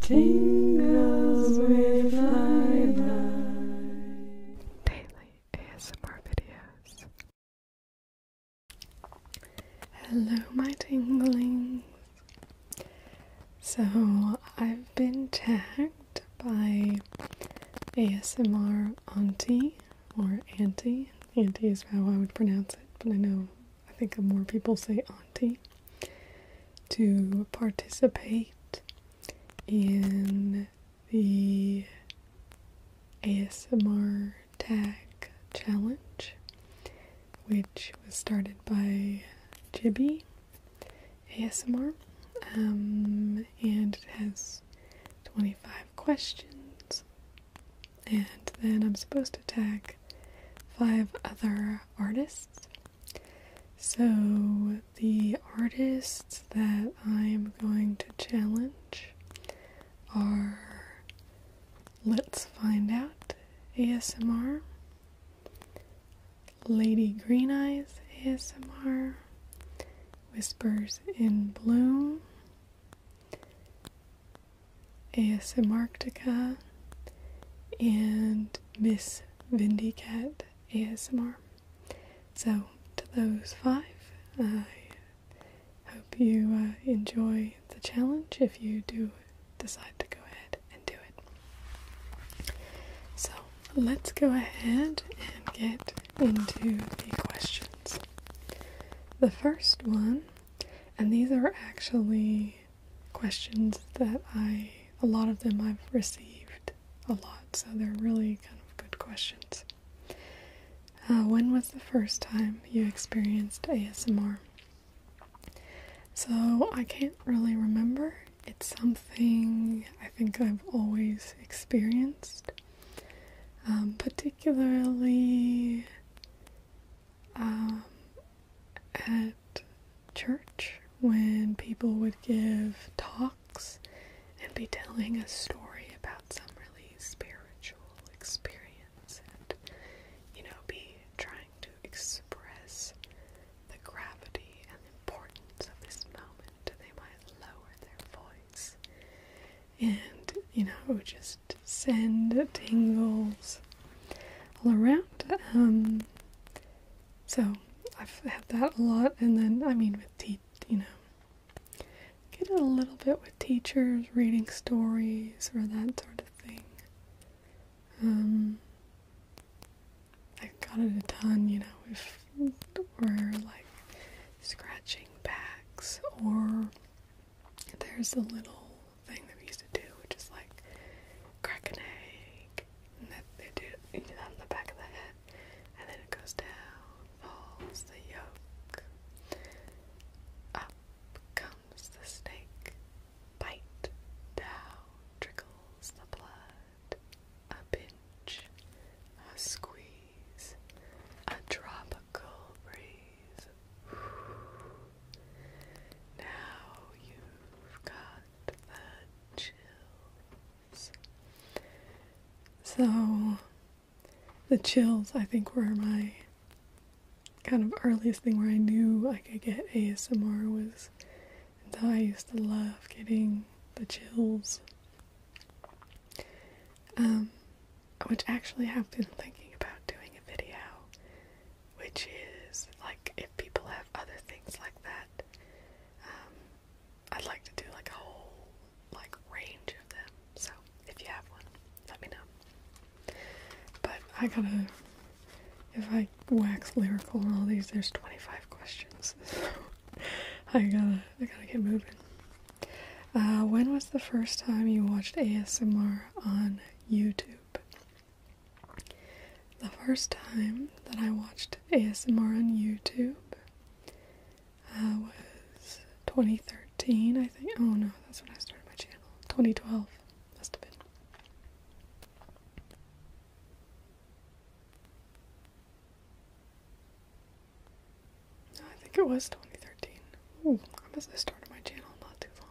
Tingles with daily ASMR videos. Hello, my tinglings. So, I've been tagged by ASMR Auntie, or Auntie. Auntie is how I would pronounce it, but I think more people say Auntie, to participate in the ASMR tag challenge, which was started by Jibby ASMR, and it has 25 questions, and then I'm supposed to tag 5 other artists. So the artists that I'm going to challenge are Let's Find Out ASMR, Lady Green Eyes ASMR, Whispers in Bloom, ASMRtica, and Miss Vindycat ASMR. So, to those 5, I hope you enjoy the challenge if you do decide to go ahead and do it. So, let's go ahead and get into the questions. The first one, and these are actually questions that a lot of them I've received a lot, so they're really kind of good questions. When was the first time you experienced ASMR? So, I can't really remember. It's something I think I've always experienced, particularly at church, when people would give talks and be telling a story about some really spiritual experience and, be trying to express the gravity and importance of this moment. They might lower their voice and, just send tingles all around. So I've had that a lot, and then, with get it a little bit with teachers reading stories or that sort of thing. I got it a ton, if we're like scratching backs, or there's a little thing that we used to do, which is like crack an egg, and that they do it on the back of the head, and then it goes down, falls the yolk, up comes the steak, bite, down trickles the blood, a pinch, a squeeze, a tropical breeze. Now you've got the chills. So, the chills, I think, were my kind of earliest thing where I knew I could get ASMR was, and so I used to love getting the chills. Which actually I've been thinking about doing a video, which is, like, if people have other things like that, I'd like to do, like, a whole, like, range of them. So, if you have one, let me know. But if I wax lyrical on all these, there's 25 questions, so I gotta get moving. When was the first time you watched ASMR on YouTube? The first time that I watched ASMR on YouTube was 2013, I think. Oh no, that's when I started my channel. 2012, must have been. No, I think it was 2013. Ooh, I must have started my channel not too long.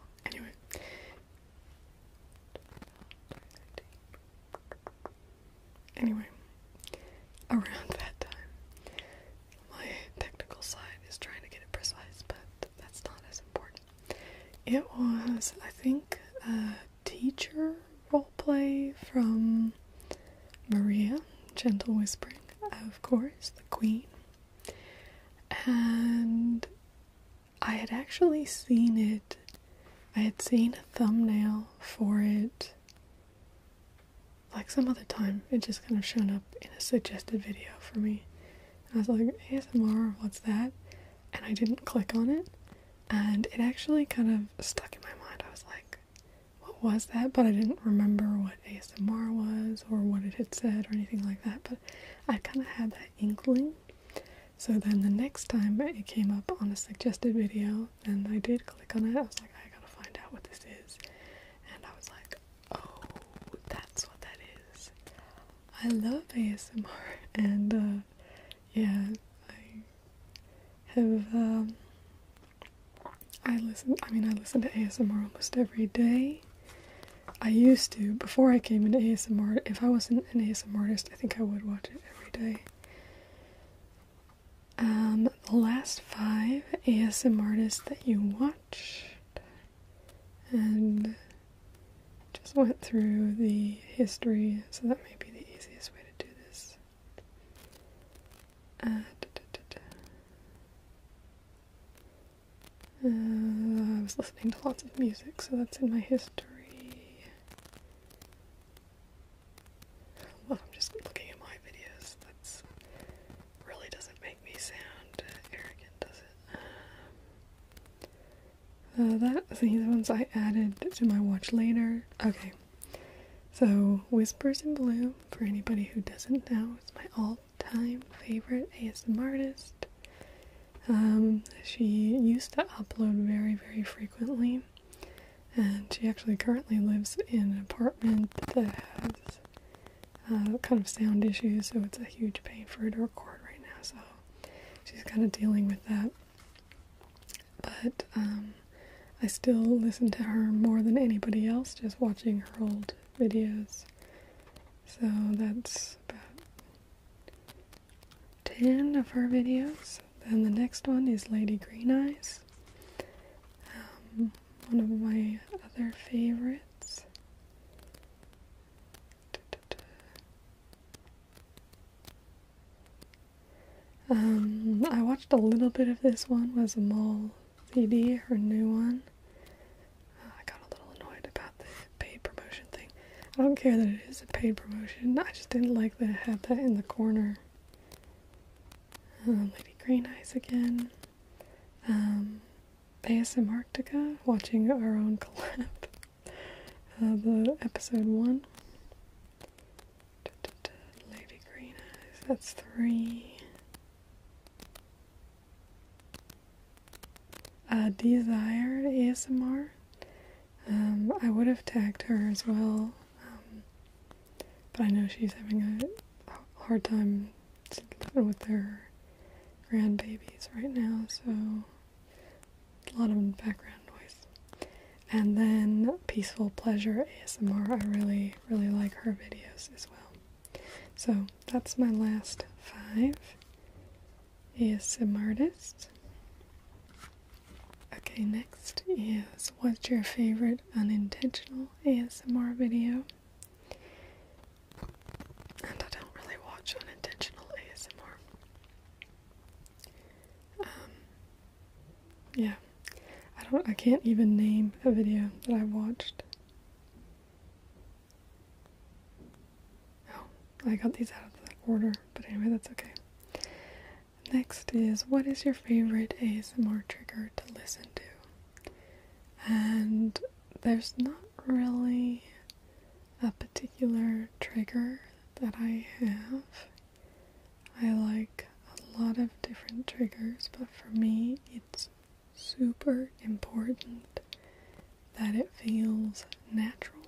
Anyway. Around that time. My technical side is trying to get it precise, but that's not as important. It was, I think, teacher roleplay from Maria, Gentle Whispering, of course, the queen. And I had actually seen it. I had seen a thumbnail for it like some other time. It just kind of shown up in a suggested video for me. And I was like, ASMR, what's that? And I didn't click on it. And it actually kind of stuck in my mind. I was like, what was that? But I didn't remember what ASMR was or what it had said or anything like that. But I kind of had that inkling. So then the next time it came up on a suggested video, and I did click on it. I was like, I gotta find out what this is. And I was like, oh, that's what that is. I love ASMR. And yeah, I have I listen to ASMR almost every day. I used to, before I came into ASMR. If I wasn't an ASMR artist, I think I would watch it every day. The last 5 ASMRtists that you watched, and just went through the history, so that may be the easiest way to do this. I was listening to lots of music, so that's in my history. Well, I'm just looking at my videos. That's really doesn't make me sound arrogant, does it? These ones I added to my watch later. Okay, so Whispers in Blue, for anybody who doesn't know, is my all-time favorite ASMR artist. She used to upload very, very frequently, and she actually currently lives in an apartment that has kind of sound issues, so it's a huge pain for her to record right now, so she's kind of dealing with that. But I still listen to her more than anybody else, just watching her old videos. So that's about 10 of her videos. Then the next one is Lady Green Eyes, one of my other favorites. I watched a little bit of this one, was a mall CD, her new one. I got a little annoyed about the paid promotion thing. I don't care that it is a paid promotion, I just didn't like that it had that in the corner. Lady Green Eyes again. ASMRtica, watching our own collab. The episode 1. Lady Green Eyes, that's 3. Desire ASMR. I would have tagged her as well, but I know she's having a hard time living with their grandbabies right now, so a lot of background noise. And then Peaceful Pleasure ASMR, I really, really like her videos as well. So that's my last 5 ASMR artists. Okay, next is, what's your favorite unintentional ASMR video? And I don't really watch unintentional ASMR. Yeah, I can't even name a video that I watched. Oh, I got these out of the order, but anyway, that's okay. Next is, what is your favorite ASMR trigger to listen to? And there's not really a particular trigger that I have. I like a lot of different triggers, but for me, it's super important that it feels natural.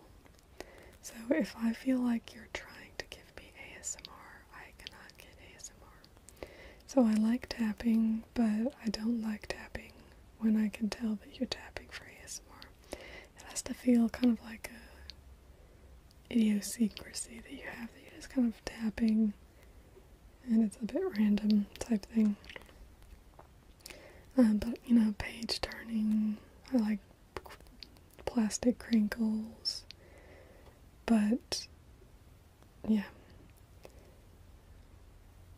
So if I feel like you're trying to give me ASMR, I cannot get ASMR. So I like tapping, but I don't like tapping when I can tell that you're tapping for ASMR. It has to feel kind of like a idiosyncrasy that you have, that you're just kind of tapping and it's a bit random type thing. But, page turning, I like plastic crinkles, But yeah.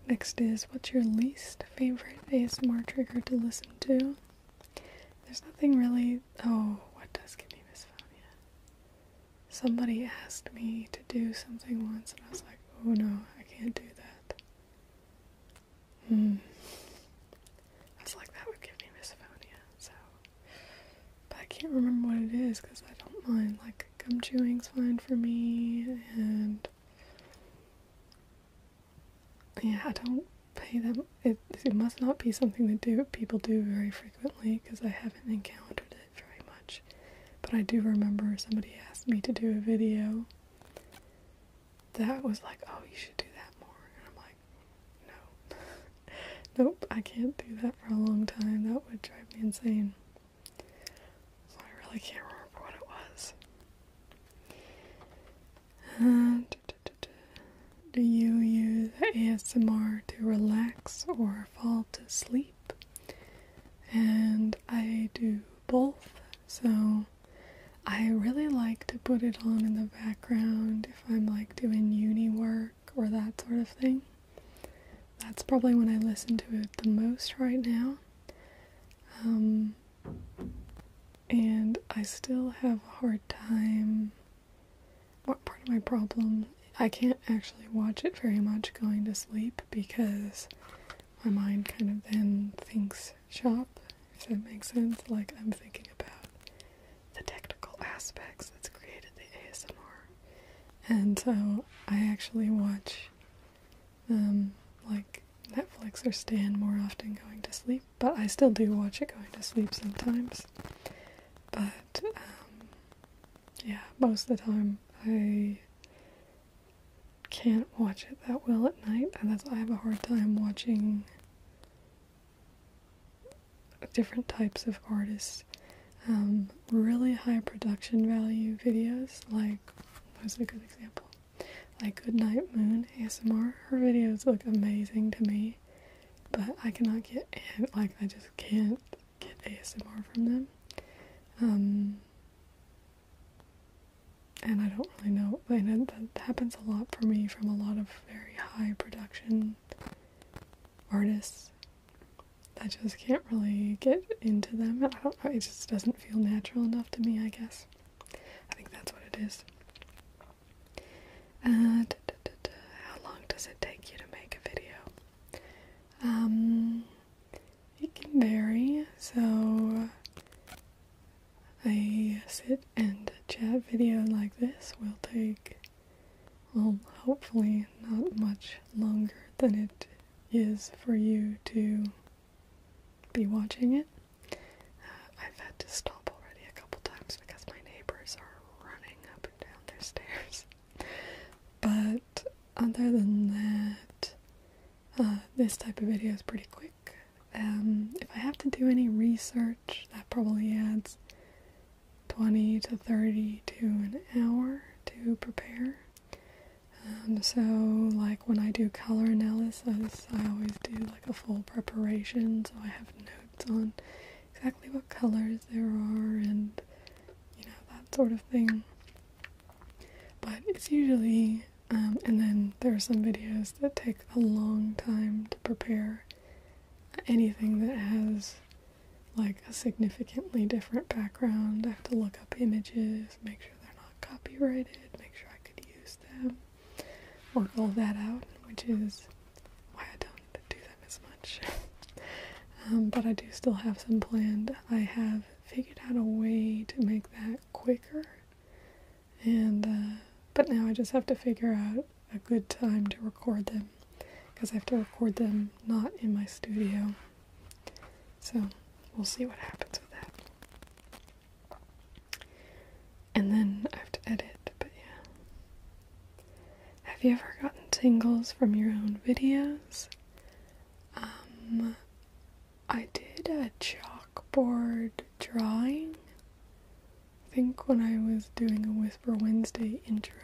Next is, what's your least favorite ASMR trigger to listen to? There's nothing really. Oh, what does give me misophonia? Somebody asked me to do something once, and I was like, oh no, I can't do that. I was like, that would give me misophonia, so. But I can't remember what it is, because I don't mind. Like, gum chewing's fine for me, and yeah, I don't pay them. It must not be something that people do very frequently, because I haven't encountered it very much. But I do remember somebody asked me to do a video that was like, oh, you should do that more. And I'm like, no. Nope, I can't do that for a long time. That would drive me insane. So I really can't remember what it was. Do you use ASMR to relax or fall to sleep? And I do both, so I really like to put it on in the background if I'm like doing uni work or that sort of thing. That's probably when I listen to it the most right now. And I still have a hard time. What part of my problem? I can't actually watch it very much going to sleep because my mind kind of then thinks shop, if that makes sense. Like, I'm thinking about the technical aspects that's created the ASMR. And so I actually watch like Netflix or Stan more often going to sleep, but I still do watch it going to sleep sometimes. But yeah, most of the time I can't watch it that well at night, and that's why I have a hard time watching different types of artists. Really high production value videos, like, what's a good example? Like Goodnight Moon ASMR. Her videos look amazing to me, but I cannot get, like, I just can't get ASMR from them. And I don't really know, and that happens a lot for me from a lot of very high production artists. I just can't really get into them. I don't know, it just doesn't feel natural enough to me, I guess. I think that's what it is. How long does it take you to make a video? It can vary. So a sit and chat video like this will take, well, hopefully not much longer than it is for you to be watching it. I've had to stop already a couple times because my neighbors are running up and down their stairs. But other than that, this type of video is pretty quick. If I have to do any research, that probably adds 20 to 30 to an hour to prepare. So like when I do color analysis, I always do like a full preparation, so I have notes on exactly what colors there are and, you know, that sort of thing. But it's usually, and then there are some videos that take a long time to prepare. Anything that has like a significantly different background, I have to look up images, make sure they're not copyrighted, make sure I could use them, work all that out, which is why I don't do them as much. But I do still have some planned. I have figured out a way to make that quicker, and but now I just have to figure out a good time to record them, because I have to record them not in my studio. So we'll see what happens with that. And then I have to edit, but yeah. Have you ever gotten tingles from your own videos? I did a chalkboard drawing, I think when I was doing a Whisper Wednesday intro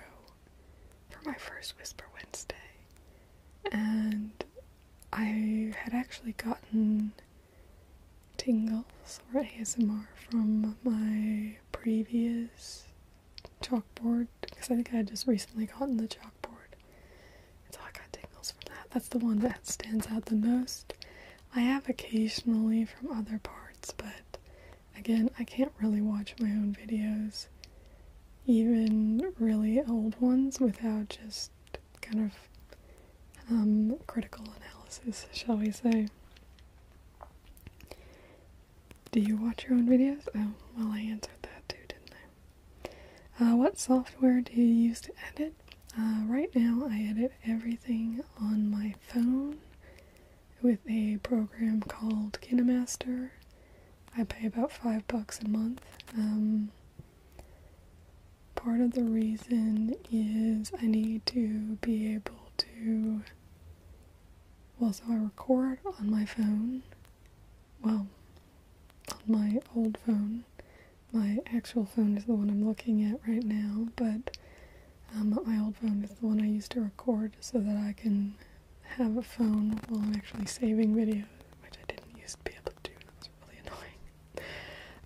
for my first Whisper Wednesday. And I had actually gotten tingles or ASMR from my previous chalkboard because I think I had just recently gotten the chalkboard, and so I got tingles from that. That's the one that stands out the most. I have occasionally from other parts, but again, I can't really watch my own videos, even really old ones, without just kind of critical analysis, shall we say. Do you watch your own videos? Oh, well, I answered that too, didn't I? What software do you use to edit? Right now, I edit everything on my phone with a program called KineMaster. I pay about $5 a month. Part of the reason is I need to be able to, well, so I record on my phone, well, on my old phone. My actual phone is the one I'm looking at right now, but my old phone is the one I used to record so that I can have a phone while I'm actually saving videos, which I didn't used to be able to do. That was really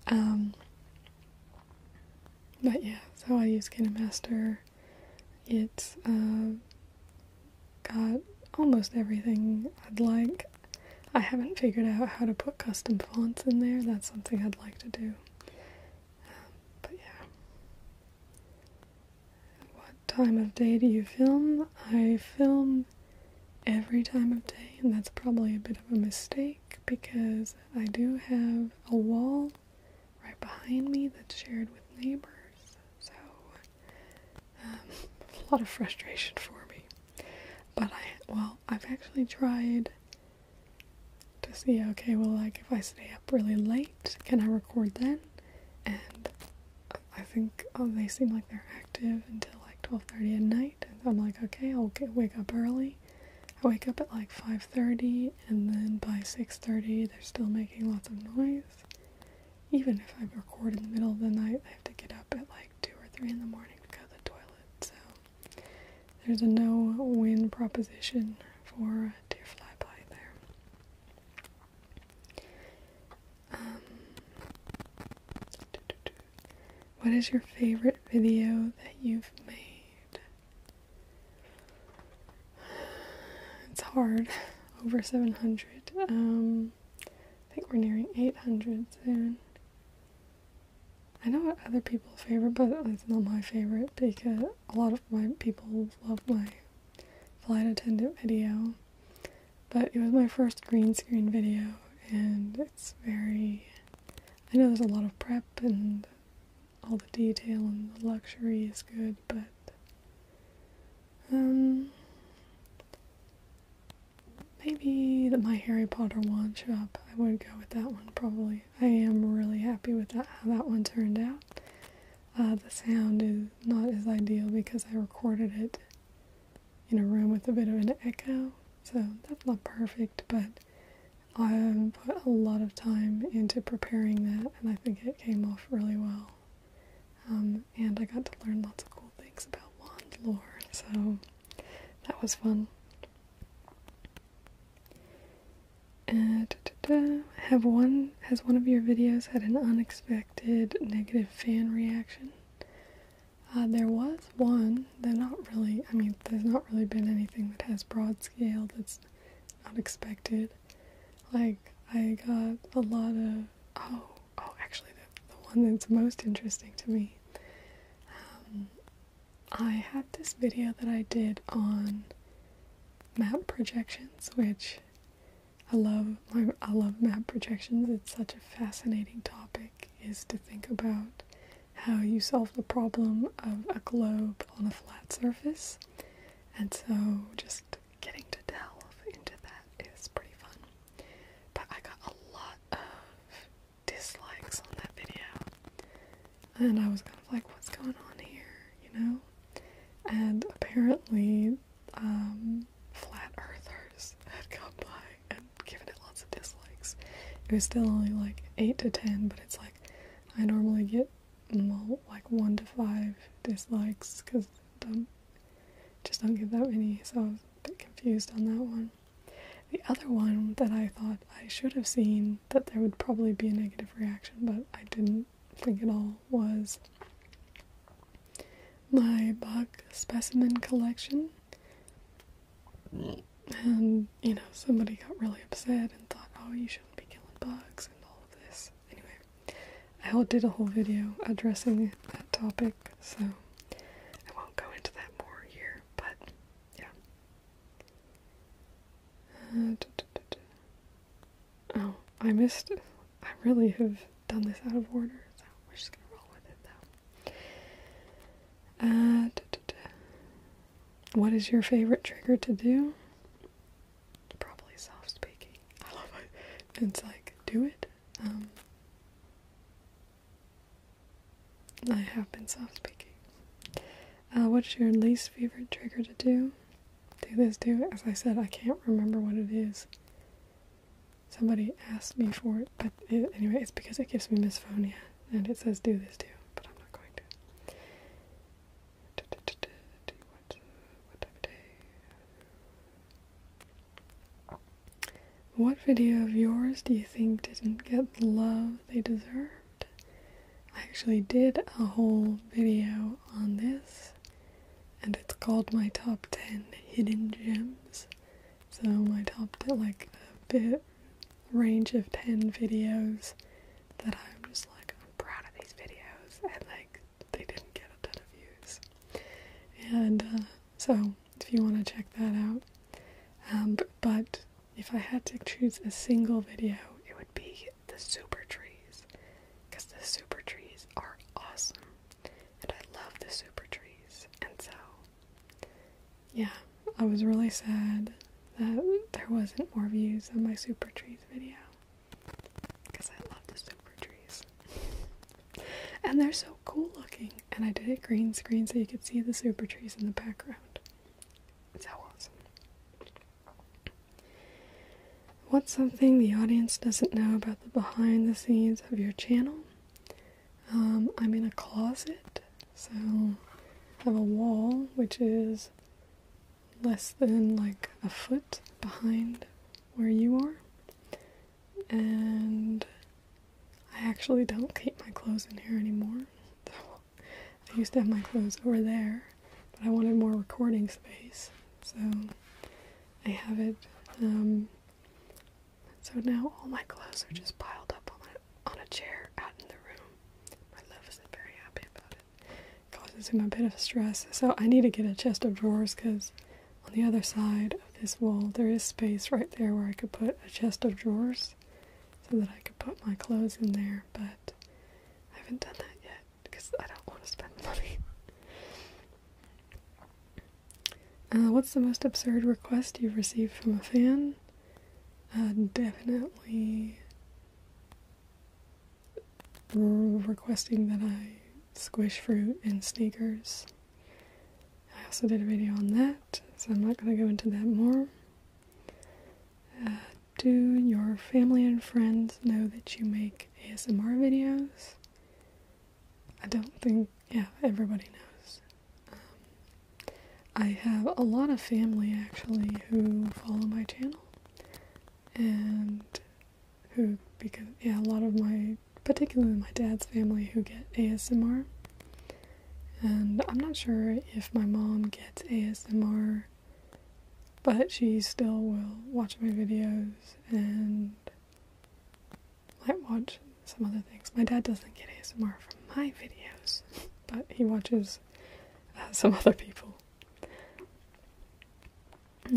annoying. But yeah, so I use KineMaster. It's got almost everything I'd like. I haven't figured out how to put custom fonts in there. That's something I'd like to do. But yeah. What time of day do you film? I film every time of day, and that's probably a bit of a mistake because I do have a wall right behind me that's shared with neighbors. So, a lot of frustration for me. But I've actually tried to see, okay, well, like, if I stay up really late, can I record then? And I think, they seem like they're active until like 12:30 at night, and I'm like, okay, I'll wake up early. I wake up at like 5:30, and then by 6:30, they're still making lots of noise. Even if I record in the middle of the night, I have to get up at like 2 or 3 in the morning to go to the toilet, so there's a no-win proposition for deer flyby there. What is your favorite video that you've made? It's hard. Over 700. I think we're nearing 800 soon. I know what other people's favorite, but it's not my favorite because a lot of my people love my flight attendant video. But it was my first green screen video, and it's very, I know there's a lot of prep and all the detail and the luxury is good, but maybe my Harry Potter wand shop, I would go with that one probably. I am really happy with how that one turned out. The sound is not as ideal because I recorded it in a room with a bit of an echo, so that's not perfect, but I put a lot of time into preparing that, and I think it came off really well. And I got to learn lots of cool things about wand lore, so that was fun. Has one of your videos had an unexpected negative fan reaction? There was one. There's not really been anything that has broad scale that's unexpected. Like, I got a lot of, actually the one that's most interesting to me. I had this video that I did on map projections, which I love map projections. It's such a fascinating topic, is to think about how you solve the problem of a globe on a flat surface. And so just getting to delve into that is pretty fun. But I got a lot of dislikes on that video. And I was kind of like, what's going on here, you know? And apparently, flat earthers had come by and given it lots of dislikes. It was still only like 8 to 10, but it's like, I normally get like 1 to 5 dislikes, because just don't get that many, so I was a bit confused on that one. The other one that I thought I should have seen, that there would probably be a negative reaction, but I didn't think at all, was my bug specimen collection. And, you know, somebody got really upset and thought, oh, you shouldn't be killing bugs and all of this. Anyway, I did a whole video addressing that topic, so I won't go into that more here, but yeah. Oh, I missed it. I really have done this out of order, so we're just gonna roll with it though. What is your favorite trigger to do? Probably soft speaking. I love it. It's like, do it. I have been soft speaking. What's your least favorite trigger to do? Do this, do it. As I said, I can't remember what it is. Somebody asked me for it, but anyway, it's because it gives me misophonia, and it says do this, do, but I'm not going to. What type of day? What video of yours do you think didn't get the love they deserved? I actually did a whole video on this, and it's called my top 10 hidden gems. So my top 10, like a bit range of 10 videos that I'm just like, I'm proud of these videos, and like they didn't get a ton of views. And so if you want to check that out, but if I had to choose a single video, it would be the super trees, because the super trees are awesome, and I love the super trees. And so yeah, I was really sad that there wasn't more views on my super trees video, because I love the super trees. And they're so cool looking, and I did it green screen so you could see the super trees in the background. It's so awesome. What's something the audience doesn't know about the behind the scenes of your channel? I'm in a closet, so I have a wall which is less than like a foot behind where you are, and I actually don't keep my clothes in here anymore. So I used to have my clothes over there, but I wanted more recording space, so I have it. So now all my clothes are just piled up on a chair out in the room. My love isn't very happy about it. It causes him a bit of stress, so I need to get a chest of drawers, because on the other side of this wall, there is space right there where I could put a chest of drawers so that I could put my clothes in there, but I haven't done that yet because I don't want to spend money. What's the most absurd request you've received from a fan? Definitely requesting that I squish fruit in sneakers. I also did a video on that, so I'm not going to go into that more. Do your family and friends know that you make ASMR videos? I don't think, yeah, everybody knows. I have a lot of family, actually, who follow my channel, and who, because, yeah, a lot of my, particularly my dad's family, who get ASMR. And I'm not sure if my mom gets ASMR, but she still will watch my videos and might watch some other things. My dad doesn't get ASMR from my videos, but he watches some other people.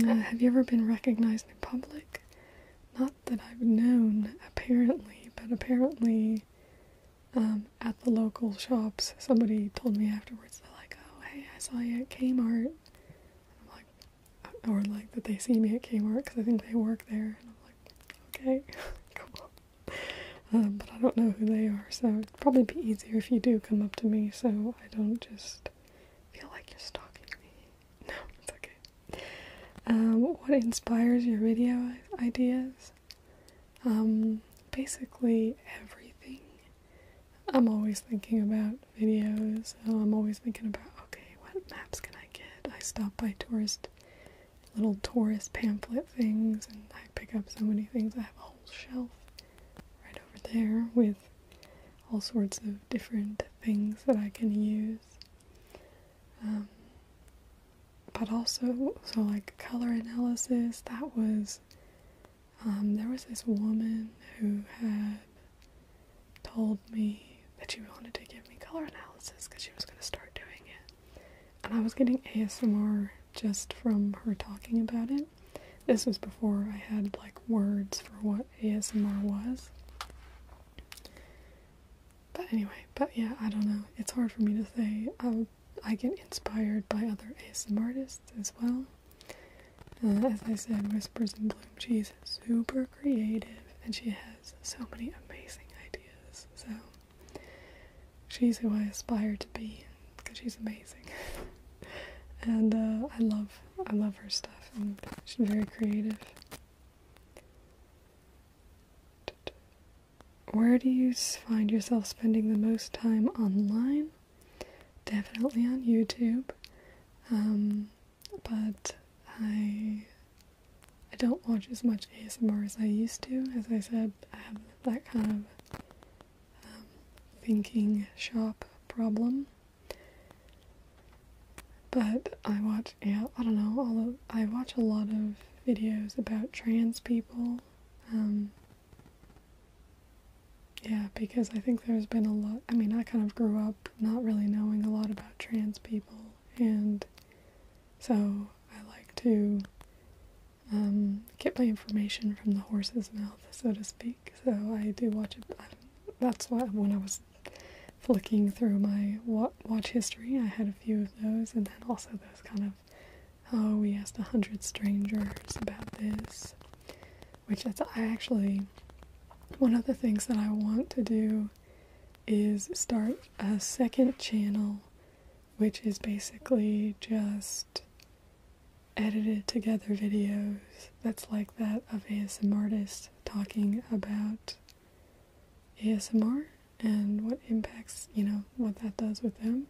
Have you ever been recognized in public? Not that I've known, apparently, but apparently at the local shops, somebody told me afterwards, they're like, oh, hey, I saw you at Kmart. I'm like, or like that they see me at Kmart because I think they work there. And I'm like, okay, cool. But I don't know who they are, so it'd probably be easier if you do come up to me so I don't just feel like you're stalking me. No, it's okay. What inspires your video ideas? Basically everything. I'm always thinking about videos, so I'm always thinking about, okay, what maps can I get? I stop by little tourist pamphlet things, and I pick up so many things. I have a whole shelf right over there with all sorts of different things that I can use. but also, so like color analysis, that was, there was this woman who had told me that she wanted to give me color analysis because she was going to start doing it. And I was getting ASMR just from her talking about it. This was before I had like words for what ASMR was. But anyway, yeah, I don't know. It's hard for me to say. I get inspired by other ASMRtists as well. As I said, Whispers in Bloom, she's super creative and she has so many amazing ideas. So she's who I aspire to be because she's amazing. And I love her stuff, and she's very creative. Where do you find yourself spending the most time online? Definitely on YouTube, but I don't watch as much ASMR as I used to. As I said, I have that kind of thinking shop problem. But I watch, I don't know, I watch a lot of videos about trans people. Yeah, because I think there's been a lot, I kind of grew up not really knowing a lot about trans people, and so I like to get my information from the horse's mouth, so to speak. So I do watch it. That's why when I was flicking through my watch history, I had a few of those, and then also those kind of, oh, we asked 100 strangers about this, which one of the things that I want to do is start a second channel, which is basically just edited together videos that's like that of ASMRtists talking about ASMR and what impacts, what that does with them.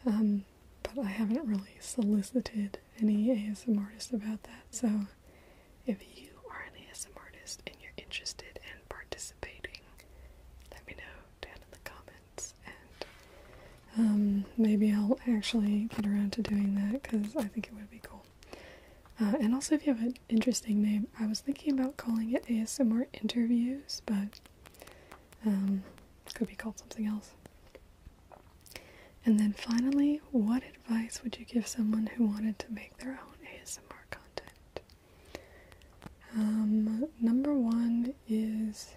But I haven't really solicited any ASMRtists about that, so if you are an ASMRtist and you're interested in participating, let me know down in the comments, and maybe I'll actually get around to doing that, because I think it would be cool. And also, if you have an interesting name, I was thinking about calling it ASMR interviews, but it could be called something else. And then finally, what advice would you give someone who wanted to make their own ASMR content? Number one is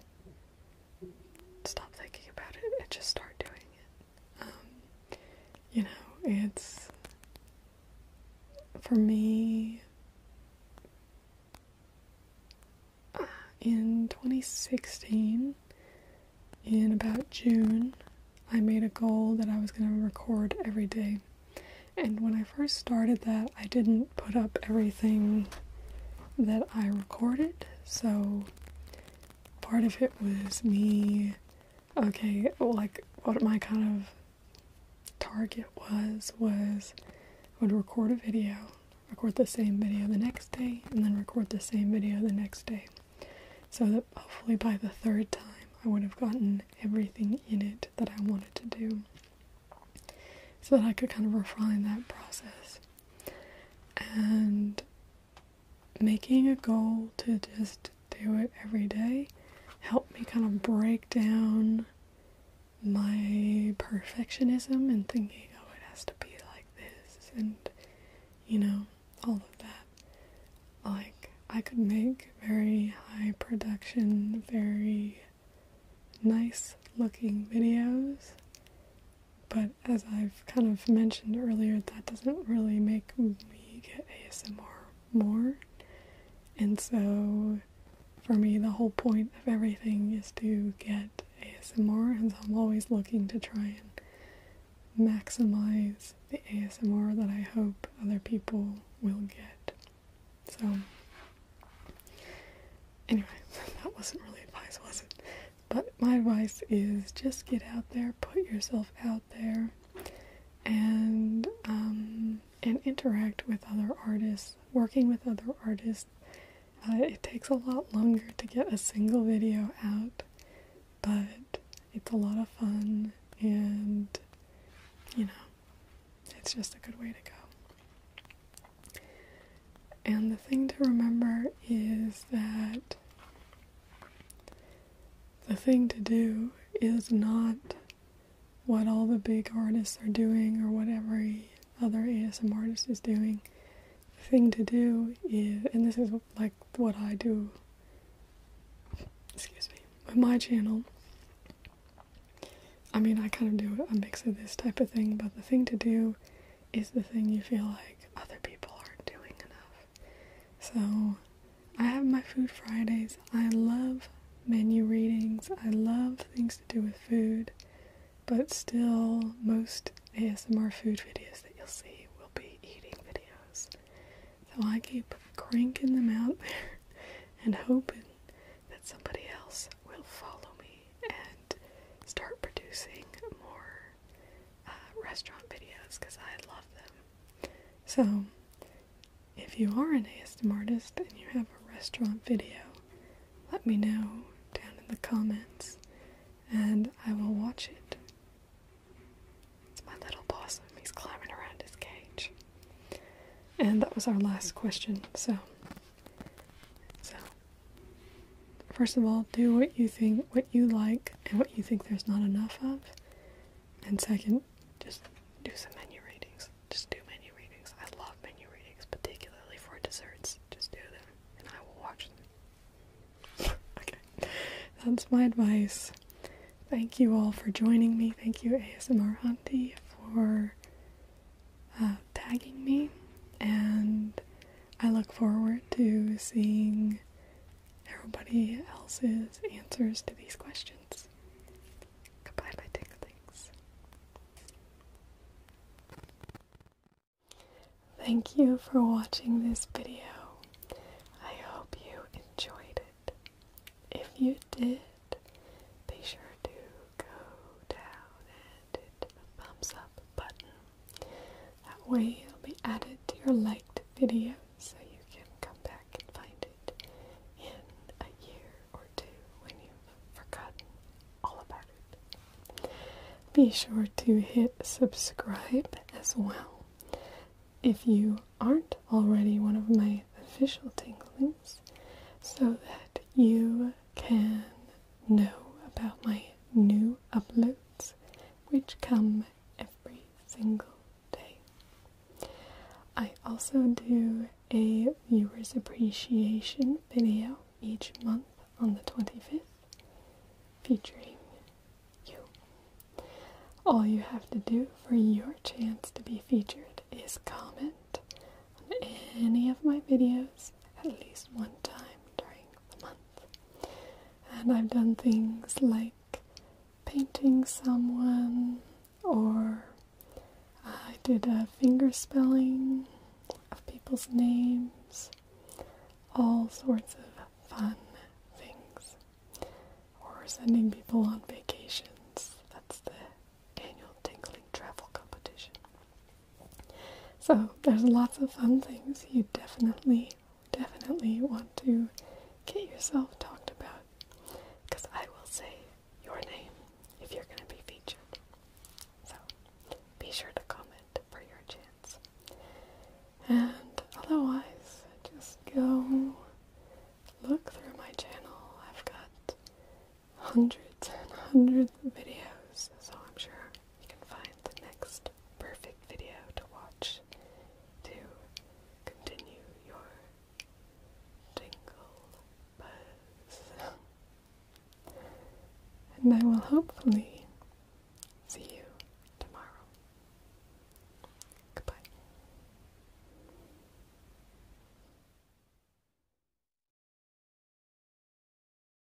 stop thinking about it and just start doing it. It's, for me, in 2016, in about June, I made a goal that I was going to record every day. And when I first started that, I didn't put up everything that I recorded, so part of it was me, what my kind of target was I would record a video, record the same video the next day, and then record the same video the next day, so that hopefully by the third time I would have gotten everything in it that I wanted to do, so that I could kind of refine that process. And making a goal to just do it every day helped me kind of break down my perfectionism and thinking, oh, it has to be like this, and all of that. Like, I could make very high production, very nice looking videos, but as I've kind of mentioned earlier, that doesn't really make me get ASMR more. And so for me, the whole point of everything is to get ASMR, and so I'm always looking to try and maximize the ASMR that I hope other people will get. So anyway, that wasn't really advice, was it? But my advice is just get out there, put yourself out there, and interact with other artists. Working with other artists, it takes a lot longer to get a single video out, but it's a lot of fun, and it's just a good way to go. And the thing to remember is that the thing to do is not what all the big artists are doing or what every other ASMR artist is doing. The thing to do is, and this is like what I do, with my channel. I mean, I kind of do a mix of this type of thing, but the thing to do is the thing you feel like other people aren't doing enough. So, I have my Food Fridays. I love menu readings. I love things to do with food, but still, most ASMR food videos that you'll see will be eating videos. So I keep cranking them out there and hoping that somebody else will follow me and start producing more restaurant videos, because I love them. So, if you are an ASMR artist and you have a restaurant video, let me know down in the comments and I will watch it. It's my little possum. He's climbing around his cage. And that was our last question. So first of all, do what you think, what you like, and what you think there's not enough of. And second, just do some menu readings. Just do menu readings. I love menu readings, particularly for desserts. Just do them, and I will watch them. Okay, that's my advice. Thank you all for joining me. Thank you, ASMR Auntie, for tagging me. And I look forward to seeing everybody else's answers to these questions. Goodbye, my tinglings. Thank you for watching this video. I hope you enjoyed it. If you did, be sure to go down and hit the thumbs up button. That way it'll be added to your liked videos, so you can come back and find it in a year or two when you've forgotten all about it. Be sure to hit subscribe as well if you aren't already one of my official tinglings, so that you can know about my new uploads, which come every single day. I also do a viewers appreciation video each month on the 25th, featuring you. All you have to do for your chance to be featured is comment on any of my videos at least one time during the month. And I've done things like painting someone, or I did a finger spelling of people's names, all sorts of fun things, or sending people on vacations. That's the annual tingling travel competition. So there's lots of fun things you definitely want to get yourself talked about, because I will say your name if you're going to be featured. So be sure to comment for your chance. And otherwise, just go look through my channel. I've got hundreds and hundreds of videos, so I'm sure you can find the next perfect video to watch to continue your tingle buzz. And I will hopefully